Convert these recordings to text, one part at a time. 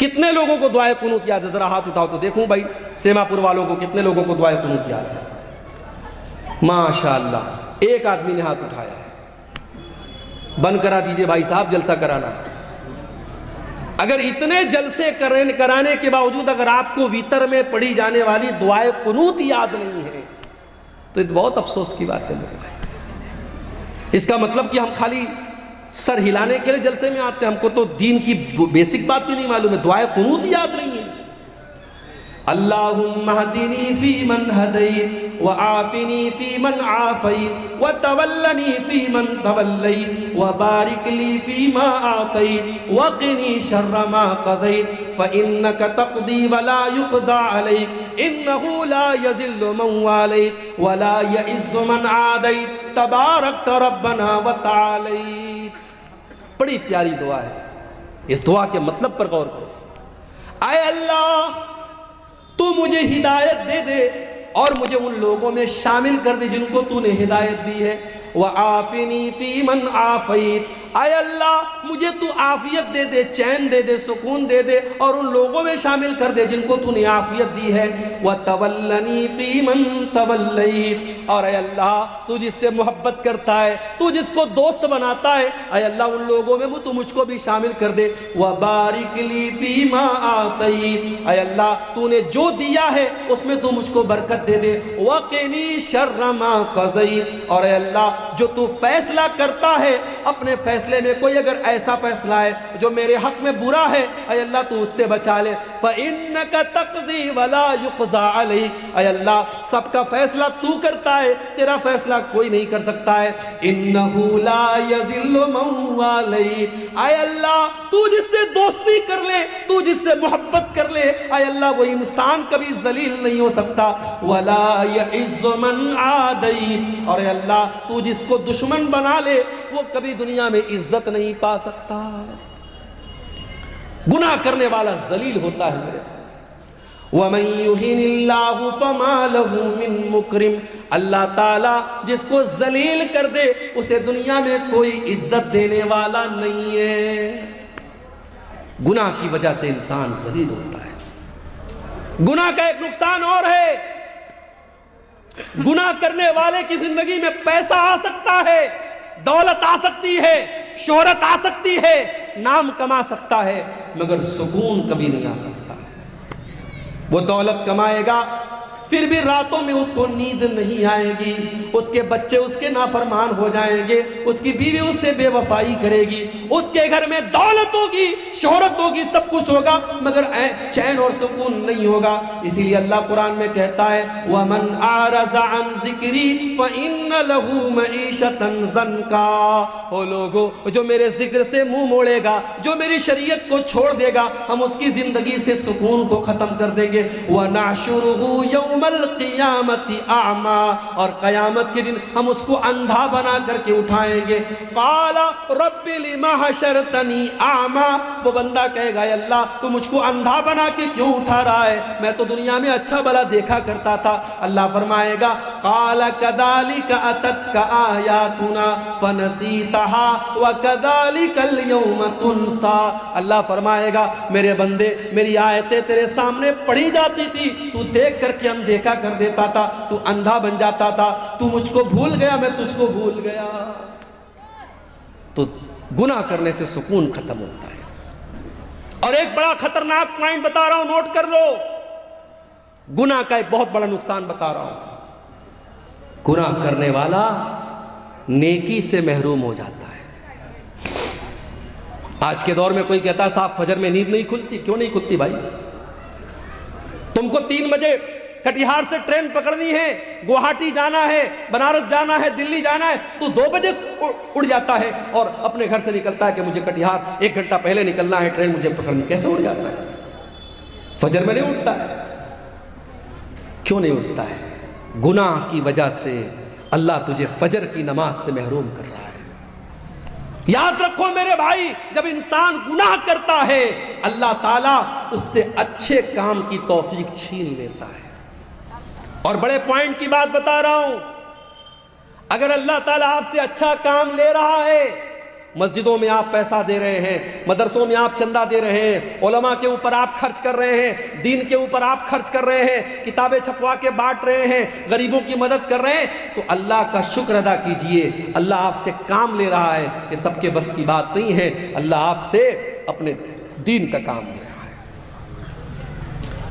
کتنے لوگوں کو دعائے قنوت یاد ہے؟ ذرا ہاتھ اٹھاؤ تو دیکھوں بھائی، سیما پور والوں کو کتنے لوگوں کو دعائے قنوت یاد ہے؟ ماشاءاللہ، ایک آدمی نے ہاتھ اٹھایا ہے۔ بند کرا دیجئے بھائی صاحب جلسہ کرانا۔ اگر اتنے جلسے کرانے کے باوجود اگر آپ کو ویتر میں پڑھی جانے والی دعائے قنوت یاد نہیں ہے تو یہ بہت افسوس کی بات ہے میرے بھائی۔ اس کا مطلب کہ ہم خالی سر ہلانے کے لیے جلسے میں آتے ہیں، ہم کو تو دین کی بیسک بات بھی نہیں معلوم ہے، دعائے قنوت یاد نہیں ہے۔ اللہم اہدنی فی من ہدیت وعافنی فی من عافیت وتولنی فی من تولیت وبارک لی فی ما اعطیت وقنی شر ما قضیت فإنک تقضی ولا یقضى علیک انہ لا یذل من والیت ولا یعز من عادیت تبارکت ربنا وتعالیت۔ بڑی پیاری دعا ہے، اس دعا کے مطلب پر غور کرو۔ اے اللہ تو مجھے ہدایت دے دے اور مجھے ان لوگوں میں شامل کر دے جن کو تو نے ہدایت دی ہے۔ وَعَافِنِي فِي مَنْ عَافَيْتَ، اے اللہ مجھے تو عافیت دے دے، چین دے دے، سکون دے دے اور ان لوگوں میں شامل کر دے جن کو تو نے عافیت دی ہے۔ وَتَوَلَّنِي فِي مَنْ تَوَلَّيْتَ، اور اے اللہ تو جس سے محبت کرتا ہے، تو جس کو دوست بناتا ہے، اے اللہ ان لوگوں میں تو مجھ کو بھی شامل کر دے۔ وَبَارِكْ لِي فِي مَا أَعْطَيْتَ، اے اللہ تو نے جو دیا ہے اس میں تو مجھ کو برکت دے دے۔ وَقِنِي شَرَّ مَا قَضَيْتَ، اور اے اللہ جو تو فیصلہ کرتا ہے اپنے فیصلے میں کوئی اگر ایسا فیصلہ ہے جو میرے حق میں برا ہے، اے اللہ تو اس سے بچا لے۔ فَإِنَّكَ تَقْضِي وَلَا يُقْضَى عَلَيْكَ، اے اللہ سب کا فیصلہ تو کرتا ہے، تیرا فیصلہ کوئی نہیں کر سکتا ہے۔ إِنَّهُ لَا يَذِلُّ مَن وَالَيْتَ، اے اللہ تو جس سے دوستی کر لے، تو جس سے محبت کر لے، اے اللہ وہ انسان کبھی ذلیل نہیں ہو سکتا۔ وَلَا يَعِزُّ مَنْ عَادَيْتَ، اور اے اللہ تو جس کو دشمن بنا لے وہ کبھی دنیا میں عزت نہیں پا سکتا۔ گناہ کرنے والا ذلیل ہوتا ہے میرے پاس۔ وَمَن يُهِنِ اللَّهُ فَمَا لَهُ مِن مُكْرِمٍ، اللہ تعالیٰ جس کو ذلیل کر دے اسے دنیا میں کوئی عزت دینے والا نہیں ہے۔ گناہ کی وجہ سے انسان ذلیل ہوتا ہے۔ گناہ کا ایک نقصان اور ہے، گناہ کرنے والے کی زندگی میں پیسہ آ سکتا ہے، دولت آ سکتی ہے، شہرت آ سکتی ہے، نام کما سکتا ہے، مگر سکون کبھی نہیں آ سکتا ہے۔ وہ دولت کمائے گا پھر بھی راتوں میں اس کو نیند نہیں آئے گی، اس کے بچے اس کے نافرمان ہو جائیں گے، اس کی بیوی اس سے بے وفائی کرے گی، اس کے گھر میں دولت ہوگی، شہرت ہوگی، سب کچھ ہوگا، مگر چین اور سکون نہیں ہوگا۔ اسی لیے اللہ قرآن میں کہتا ہے وَمَنْ أَعْرَضَ عَنْ ذِكْرِي فَإِنَّ لَهُ مَعِيشَةً ضَنْكًا، وہ لوگوں جو میرے ذکر سے منہ موڑے گا، جو میری شریعت کو چھوڑ دے گا، ہم اس کی زندگی سے سکون کو ختم کر دیں گے۔ وَنَحْشُرُهُ يَوْمَ القیامت اعمیٰ، اور قیامت کے دن ہم اس کو اندھا بنا کر کے اٹھائیں گے۔ قال رب لما حشرتنی اعمیٰ، وہ بندہ کہے گا اے اللہ تو مجھ کو اندھا بنا کے کیوں اٹھا رہا ہے، میں تو دنیا میں اچھا بھلا دیکھا کرتا تھا۔ اللہ فرمائے گا قال کذالک اتتک آیاتنا فنسیتها وکذالک اليوم تنسیٰ، اللہ فرمائے گا میرے بندے میری آیتیں تیرے سامنے پڑھی جاتی تھی، تو دیکھ کر کے دیکھا کر دیتا تھا، تو اندھا بن جاتا تھا، تو مجھ کو بھول گیا میں تجھ کو بھول گیا۔ تو گناہ کرنے سے سکون ختم ہوتا ہے۔ اور ایک بڑا خطرناک پوائنٹ بتا رہا ہوں، نوٹ کر لو، گناہ کا ایک بہت بڑا نقصان بتا رہا ہوں، گناہ کرنے والا نیکی سے محروم ہو جاتا ہے۔ آج کے دور میں کوئی کہتا ہے صاحب فجر میں نیند نہیں کھلتی، کیوں نہیں کھلتی بھائی؟ تم کو 3 بجے کٹیہار سے ٹرین پکڑنی ہے، گوہاٹی جانا ہے، بنارس جانا ہے، دلی جانا ہے، تو 2 بجے اڑ جاتا ہے اور اپنے گھر سے نکلتا ہے کہ مجھے کٹیہار 1 گھنٹہ پہلے نکلنا ہے، ٹرین مجھے پکڑنی۔ کیسے اڑ جاتا ہے؟ فجر میں نہیں اٹھتا ہے۔ کیوں نہیں اٹھتا ہے؟ گناہ کی وجہ سے اللہ تجھے فجر کی نماز سے محروم کر رہا ہے۔ یاد رکھو میرے بھائی، جب انسان گناہ کرتا ہے اللہ تعالیٰ اس سے اچھے کام کی توفیق چھین لیتا ہے۔ اور بڑے پوائنٹ کی بات بتا رہا ہوں، اگر اللہ تعالیٰ آپ سے اچھا کام لے رہا ہے مسجدوں میں آپ پیسہ دے رہے ہیں، مدرسوں میں آپ چندہ دے رہے ہیں، علماء کے اوپر آپ خرچ کر رہے ہیں، دین کے اوپر آپ خرچ کر رہے ہیں، کتابیں چھپوا کے بانٹ رہے ہیں، غریبوں کی مدد کر رہے ہیں، تو اللہ کا شکر ادا کیجئے۔ اللہ آپ سے کام لے رہا ہے، یہ سب کے بس کی بات نہیں ہے، اللہ آپ سے اپنے دین کا کام لے رہا ہے۔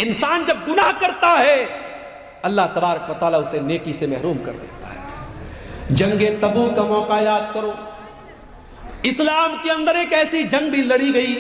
انسان جب گناہ کرتا ہے اللہ تبارک و تعالیٰ اسے نیکی سے محروم کر دیتا ہے۔ جنگ تبوک کا موقع یاد کرو، اسلام کے اندر ایک ایسی جنگ بھی لڑی گئی،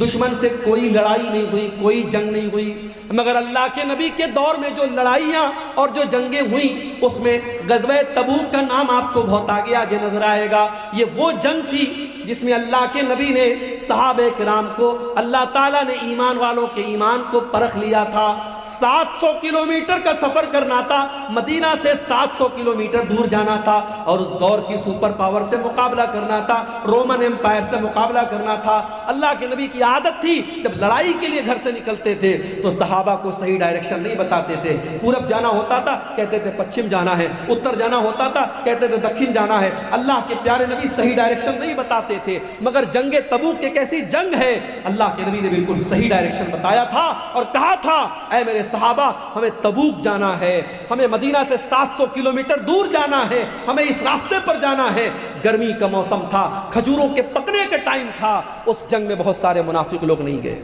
دشمن سے کوئی لڑائی نہیں ہوئی، کوئی جنگ نہیں ہوئی، مگر اللہ کے نبی کے دور میں جو لڑائیاں اور جو جنگیں ہوئیں اس میں غزوہ تبوک کا نام آپ کو بہت آگے آگے نظر آئے گا۔ یہ وہ جنگ تھی جس میں اللہ کے نبی نے صحابہ کرام کو، اللہ تعالیٰ نے ایمان والوں کے ایمان کو پرکھ لیا تھا۔ 700 کلومیٹر کا سفر کرنا تھا، مدینہ سے 700 کلومیٹر دور جانا تھا، اور اس دور کی سپر پاور سے مقابلہ کرنا تھا، رومن امپائر سے مقابلہ کرنا تھا۔ اللہ کے نبی کی عادت تھی جب لڑائی کے لیے گھر سے نکلتے تھے تو صحابہ کو صحیح ڈائریکشن نہیں بتاتے تھے، پورب جانا ہوتا تھا کہتے تھے پچھم جانا ہے، اتر جانا ہوتا تھا کہتے تھے دکھن جانا ہے۔ اللہ کے پیارے نبی صحیح ڈائریکشن نہیں بتاتے تھے، مگر جنگ تبوک ایک ایسی جنگ ہے اللہ کے نبی نے بالکل صحیح ڈائریکشن بتایا تھا اور کہا تھا اے میرے صحابہ ہمیں تبوک جانا ہے، ہمیں مدینہ سے 700 کلومیٹر دور جانا ہے، ہمیں اس راستے پر جانا ہے۔ گرمی کا موسم تھا، کھجوروں کے پکنے کا ٹائم تھا، اس جنگ میں بہت سارے منافق لوگ نہیں گئے،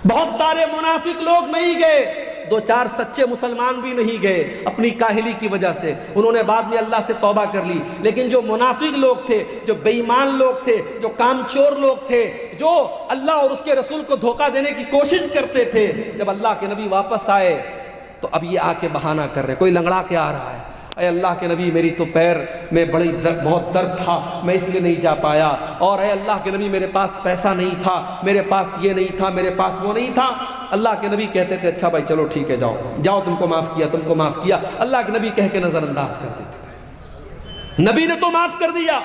بہت سارے منافق لوگ نہیں گئے، 2-4 سچے مسلمان بھی نہیں گئے اپنی کاہلی کی وجہ سے، انہوں نے بعد میں اللہ سے توبہ کر لی۔ لیکن جو منافق لوگ تھے، جو بے ایمان لوگ تھے، جو کام چور لوگ تھے، جو اللہ اور اس کے رسول کو دھوکہ دینے کی کوشش کرتے تھے، جب اللہ کے نبی واپس آئے تو اب یہ آ کے بہانہ کر رہے، کوئی لنگڑا کے آ رہا ہے، اے اللہ کے نبی میری تو پیر میں بہت درد تھا، میں اس لیے نہیں جا پایا، اور اے اللہ کے نبی میرے پاس پیسہ نہیں تھا، میرے پاس یہ نہیں تھا، میرے پاس وہ نہیں تھا۔ اللہ کے نبی کہتے تھے اچھا بھائی چلو ٹھیک ہے جاؤ جاؤ، تم کو معاف کیا، تم کو معاف کیا۔ اللہ کے نبی کہہ کے نظر انداز کر دیتے تھے، نبی نے تو معاف کر دیا،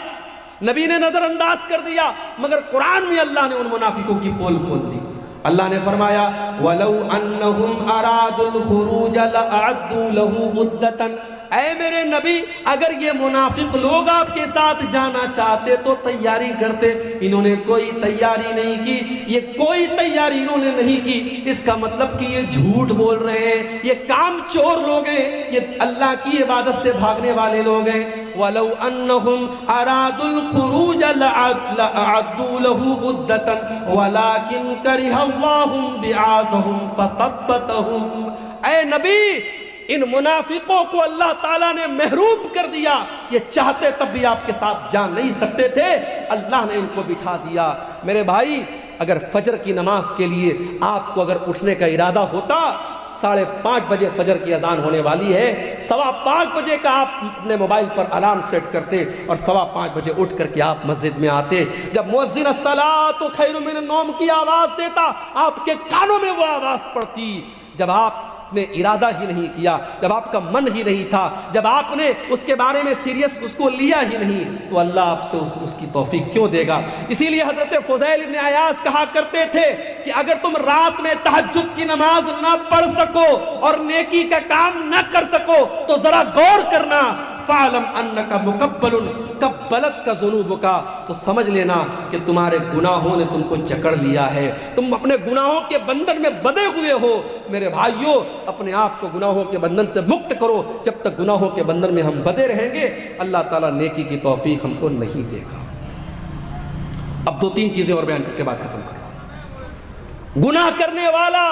نبی نے نظر انداز کر دیا، مگر قرآن میں اللہ نے ان منافقوں کی پول کھول دی۔ اللہ نے فرمایا وَلَوْ أَنَّهُمْ أَرَادُوا الْخُرُوجَ لَأَعَدُّوا لَهُ عُدَّةً، اے میرے نبی اگر یہ منافق لوگ آپ کے ساتھ جانا چاہتے تو تیاری کرتے، انہوں نے کوئی تیاری نہیں کی، یہ کوئی تیاری انہوں نے نہیں کی، اس کا مطلب کہ یہ جھوٹ بول رہے ہیں، یہ کام چور لوگ ہیں، یہ اللہ کی عبادت سے بھاگنے والے لوگ ہیں۔ وَلَوْ أَنَّهُمْ أَرَادُوا الْخُرُوجَ لَأَعَدُّوا لَهُ عُدَّةً وَلَكِنْ كَرِهَ اللَّهُ بِعَاثَهُمْ فَثَبَّتَهُمْ۔ اے نبی ان منافقوں کو اللہ تعالیٰ نے محروم کر دیا، یہ چاہتے تب بھی آپ کے ساتھ جا نہیں سکتے تھے، اللہ نے ان کو بٹھا دیا۔ میرے بھائی اگر فجر کی نماز کے لیے آپ کو اگر اٹھنے کا ارادہ ہوتا، 5:30 بجے فجر کی اذان ہونے والی ہے، 5:15 بجے کا آپ اپنے موبائل پر الارم سیٹ کرتے اور 5:15 بجے اٹھ کر کے آپ مسجد میں آتے، جب مؤذن الصلاۃ خیر من النوم کی آواز دیتا آپ کے کانوں میں وہ آواز پڑتی۔ جب آپ نے ارادہ ہی نہیں کیا، جب آپ کا من ہی نہیں تھا، جب آپ نے اس کے بارے میں سیریس اس کو لیا ہی نہیں، تو اللہ آپ سے اس کی توفیق کیوں دے گا؟ اسی لیے حضرت فضیل ابن عیاض کہا کرتے تھے کہ اگر تم رات میں تہجد کی نماز نہ پڑھ سکو اور نیکی کا کام نہ کر سکو تو ذرا غور کرنا، فَعْلَمْ أَنَّكَ مُقَبَّلٌ قَبَّلَتْكَ ذُنُوبُكَ، تو سمجھ لینا کہ تمہارے گناہوں نے تم کو جکڑ لیا ہے، تم اپنے گناہوں کے بندھن میں بندھے ہوئے ہو۔ میرے بھائیوں اپنے آپ کو گناہوں کے بندھن سے مکت کرو، جب تک گناہوں کے بندھن میں ہم بندھے رہیں گے اللہ تعالیٰ نیکی کی توفیق ہم کو نہیں دے گا۔ اب 2-3 چیزیں اور بیان کر کے بات ختم کرو۔ گناہ کرنے والا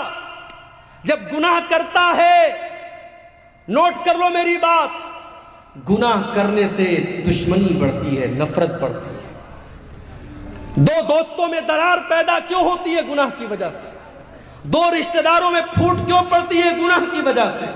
جب گناہ کرتا ہے، نوٹ کر لو میری بات، گناہ کرنے سے دشمنی بڑھتی ہے، نفرت بڑھتی ہے۔ 2 دوستوں میں درار پیدا کیوں ہوتی ہے؟ گناہ کی وجہ سے۔ 2 رشتہ داروں میں پھوٹ کیوں پڑتی ہے؟ گناہ کی وجہ سے۔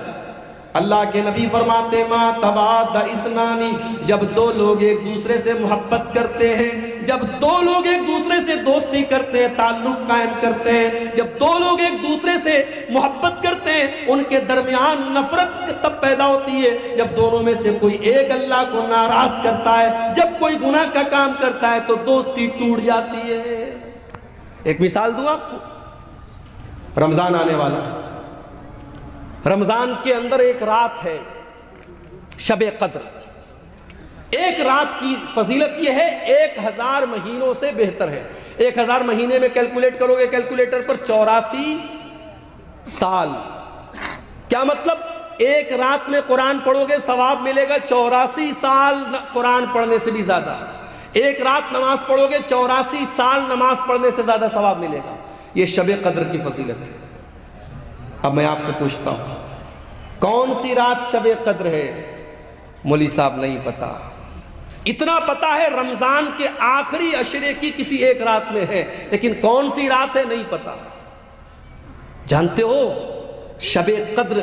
اللہ کے نبی فرماتے ما تباد اسنانی، جب 2 لوگ ایک دوسرے سے محبت کرتے ہیں، جب 2 لوگ ایک دوسرے سے دوستی کرتے ہیں، تعلق قائم کرتے ہیں، جب 2 لوگ ایک دوسرے سے محبت کرتے ہیں، ان کے درمیان نفرت تب پیدا ہوتی ہے جب دونوں میں سے کوئی ایک اللہ کو ناراض کرتا ہے، جب کوئی گناہ کا کام کرتا ہے تو دوستی ٹوٹ جاتی ہے۔ ایک مثال دوں آپ کو، رمضان آنے والا ہے، رمضان کے اندر ایک رات ہے شب قدر، ایک رات کی فضیلت یہ ہے 1000 مہینوں سے بہتر ہے. 1000 مہینے میں کیلکولیٹ کرو گے کیلکولیٹر پر 84 سال. کیا مطلب؟ ایک رات میں قرآن پڑھو گے ثواب ملے گا 84 سال قرآن پڑھنے سے بھی زیادہ. ایک رات نماز پڑھو گے 84 سال نماز پڑھنے سے زیادہ ثواب ملے گا. یہ شب قدر کی فضیلت ہے. اب میں آپ سے پوچھتا ہوں کون سی رات شب قدر ہے؟ مولوی صاحب نہیں پتا. اتنا پتا ہے رمضان کے آخری عشرے کی کسی ایک رات میں ہے، لیکن کون سی رات ہے نہیں پتا. جانتے ہو شب قدر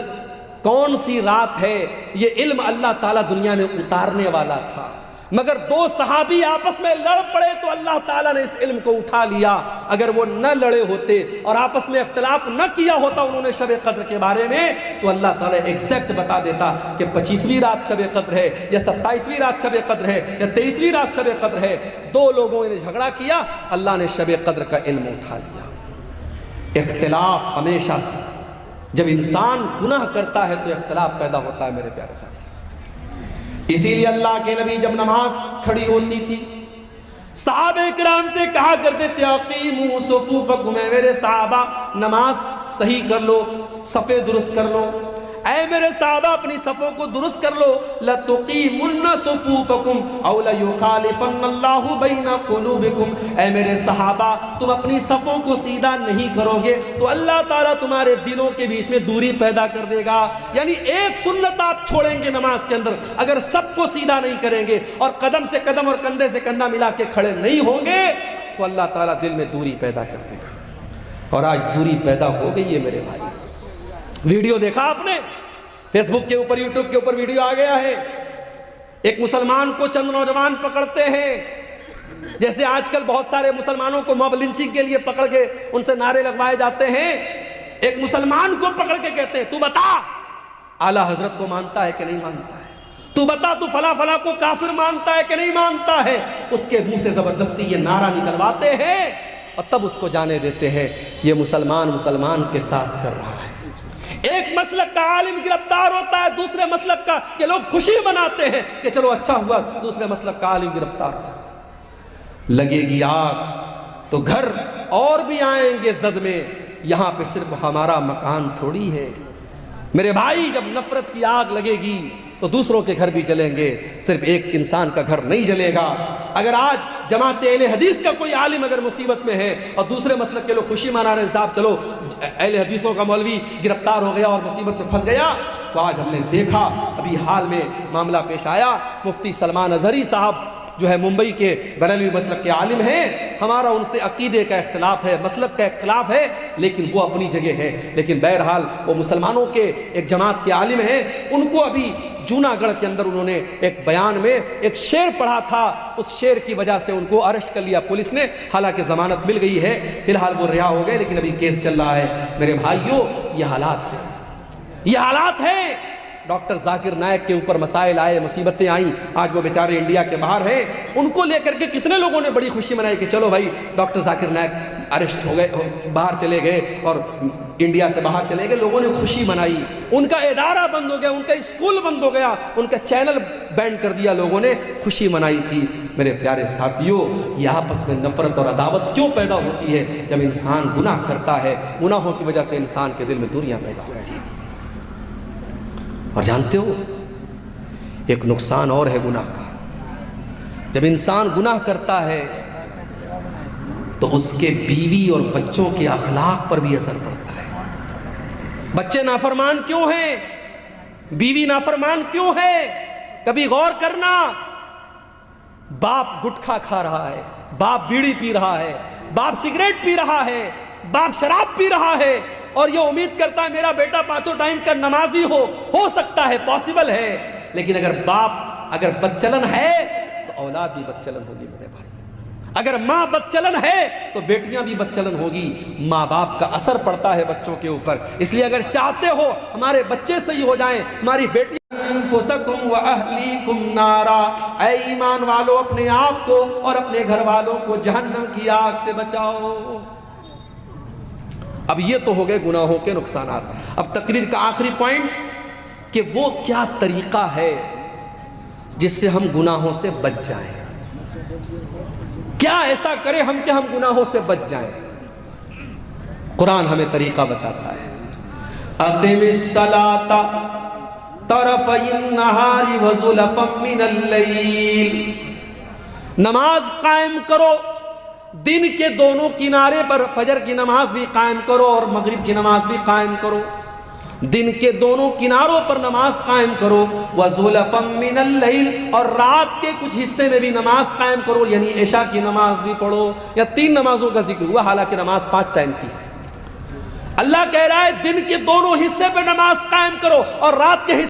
کون سی رات ہے؟ یہ علم اللہ تعالیٰ دنیا میں اتارنے والا تھا، مگر 2 صحابی آپس میں لڑ پڑے تو اللہ تعالیٰ نے اس علم کو اٹھا لیا. اگر وہ نہ لڑے ہوتے اور آپس میں اختلاف نہ کیا ہوتا انہوں نے شب قدر کے بارے میں، تو اللہ تعالیٰ ایگزیکٹ بتا دیتا کہ 25ویں رات شب قدر ہے یا 27ویں رات شب قدر ہے یا 23ویں رات شب قدر ہے. 2 لوگوں نے جھگڑا کیا، اللہ نے شب قدر کا علم اٹھا لیا. اختلاف ہمیشہ جب انسان گناہ کرتا ہے تو اختلاف پیدا ہوتا ہے میرے پیارے ساتھی. اسی لیے اللہ کے نبی جب نماز کھڑی ہوتی تھی صحابہ کرام سے کہا کرتے تھے اقیموا صفوفکم، اے میرے صحابہ نماز صحیح کر لو، صفیں درست کر لو. اے میرے صحابہ اپنی صفوں کو درست کر لو. لَتُقِیمُنَّ صُفُوفَکُمْ أَوْ لَيُخَالِفَنَّ اللَّهُ بَيْنَ قُلُوبِکُمْ. اے میرے صحابہ تم اپنی صفوں کو سیدھا نہیں کرو گے تو اللہ تعالیٰ تمہارے دلوں کے بیچ میں دوری پیدا کر دے گا. یعنی ایک سنت آپ چھوڑیں گے نماز کے اندر، اگر سب کو سیدھا نہیں کریں گے اور قدم سے قدم اور کندھے سے کندھا ملا کے کھڑے نہیں ہوں گے تو اللہ تعالیٰ دل میں دوری پیدا کر دے گا. اور آج دوری پیدا ہو گئی ہے میرے بھائی. ویڈیو دیکھا آپ نے؟ فیس بک کے اوپر یوٹیوب کے اوپر ویڈیو آ گیا ہے. ایک مسلمان کو چند نوجوان پکڑتے ہیں، جیسے آج کل بہت سارے مسلمانوں کو موب لنچنگ کے لیے پکڑ کے ان سے نعرے لگوائے جاتے ہیں. ایک مسلمان کو پکڑ کے کہتے ہیں تو بتا اعلیٰ حضرت کو مانتا ہے کہ نہیں مانتا ہے، تو بتا تو فلاں فلاں کو کافر مانتا ہے کہ نہیں مانتا ہے. اس کے منہ سے زبردستی یہ نعرہ نکلواتے ہیں اور تب اس کو جانے دیتے ہیں یہ مسلمان کے ساتھ کر رہا ہے. ایک مسلک کا عالم گرفتار ہوتا ہے، دوسرے مسلک کا کہ لوگ خوشی مناتے ہیں کہ چلو اچھا ہوا دوسرے مسلک کا عالم گرفتار ہوا. لگے گی آگ تو گھر اور بھی آئیں گے زد میں، یہاں پہ صرف ہمارا مکان تھوڑی ہے. میرے بھائی جب نفرت کی آگ لگے گی تو دوسروں کے گھر بھی جلیں گے، صرف ایک انسان کا گھر نہیں جلے گا. اگر آج جماعت اہل حدیث کا کوئی عالم اگر مصیبت میں ہے اور دوسرے مسلک کے لوگ خوشی منا رہے ہیں صاحب چلو اہل حدیثوں کا مولوی گرفتار ہو گیا اور مصیبت میں پھنس گیا، تو آج ہم نے دیکھا ابھی حال میں معاملہ پیش آیا. مفتی سلمان اظہری صاحب جو ہے ممبئی کے بریلوی مسلک کے عالم ہیں، ہمارا ان سے عقیدے کا اختلاف ہے، مسلک کا اختلاف ہے، لیکن وہ اپنی جگہ ہے. لیکن بہرحال وہ مسلمانوں کے ایک جماعت کے عالم ہیں. ان کو ابھی جوناگڑھ کے اندر انہوں نے ایک بیان میں ایک شعر پڑھا تھا، اس شعر کی وجہ سے ان کو اریسٹ کر لیا پولیس نے. حالانکہ ضمانت مل گئی ہے، فی الحال وہ رہا ہو گئے، لیکن ابھی کیس چل رہا ہے. میرے بھائیوں یہ حالات ہیں، یہ حالات ہیں. ڈاکٹر ذاکر نائک کے اوپر مسائل آئے، مصیبتیں آئیں، آج وہ بیچارے انڈیا کے باہر ہیں. ان کو لے کر کے کتنے لوگوں نے بڑی خوشی منائی کہ چلو بھائی ڈاکٹر ذاکر نائک اریسٹ ہو گئے، باہر چلے گئے اور انڈیا سے باہر چلے گئے. لوگوں نے خوشی منائی، ان کا ادارہ بند ہو گیا، ان کا اسکول بند ہو گیا، ان کا چینل بینڈ کر دیا، لوگوں نے خوشی منائی تھی. میرے پیارے ساتھیوں یہ آپس میں نفرت اور عداوت کیوں پیدا ہوتی ہے؟ جب انسان گناہ کرتا ہے، گناہوں کی وجہ سے انسان کے دل میں دوریاں پیدا ہوتی ہیں. اور جانتے ہو ایک نقصان اور ہے گناہ کا. جب انسان گناہ کرتا ہے تو اس کے بیوی اور بچوں کے اخلاق پر بھی اثر پڑتا ہے. بچے نافرمان کیوں ہیں؟ بیوی نافرمان کیوں ہے؟ کبھی غور کرنا. باپ گٹکھا کھا رہا ہے، باپ بیڑی پی رہا ہے، باپ سگریٹ پی رہا ہے، باپ شراب پی رہا ہے، اور یہ امید کرتا ہے میرا بیٹا 5 ٹائم کا نمازی ہو سکتا ہے، پاسبل ہے. لیکن اگر باپ اگر بدچلن ہے تو اولاد بھی بدچلن ہوگی میرے بھائی. اگر ماں بدچلن ہے تو بیٹیاں بھی بدچلن ہوگی. ماں باپ کا اثر پڑتا ہے بچوں کے اوپر. اس لیے اگر چاہتے ہو ہمارے بچے صحیح ہو جائیں، ہماری بیٹی انفسکم واہلیکم نارا، اے ایمان والو اپنے آپ کو اور اپنے گھر والوں کو جہنم کی آگ سے بچاؤ. اب یہ تو ہو گئے گناہوں کے نقصانات. اب تقریر کا آخری پوائنٹ کہ وہ کیا طریقہ ہے جس سے ہم گناہوں سے بچ جائیں. کیا ایسا کریں ہم کہ ہم گناہوں سے بچ جائیں؟ قرآن ہمیں طریقہ بتاتا ہے. اقم الصلاۃ طرفی النہار وزلفا من اللیل. نماز قائم کرو دن کے دونوں کنارے پر. فجر کی نماز بھی قائم کرو اور مغرب کی نماز بھی قائم کرو. دن کے دونوں کناروں پر نماز قائم کرو. وزلفا من اللیل, اور رات کے کچھ حصے میں بھی نماز قائم کرو, یعنی عشاء کی نماز بھی پڑھو. یا 3 نمازوں کا ذکر ہوا, حالانکہ نماز 5 ٹائم کی ہے. اللہ کہہ رہا ہے دن کے دونوں حصے پہ نماز قائم کرو اور رات کے حصے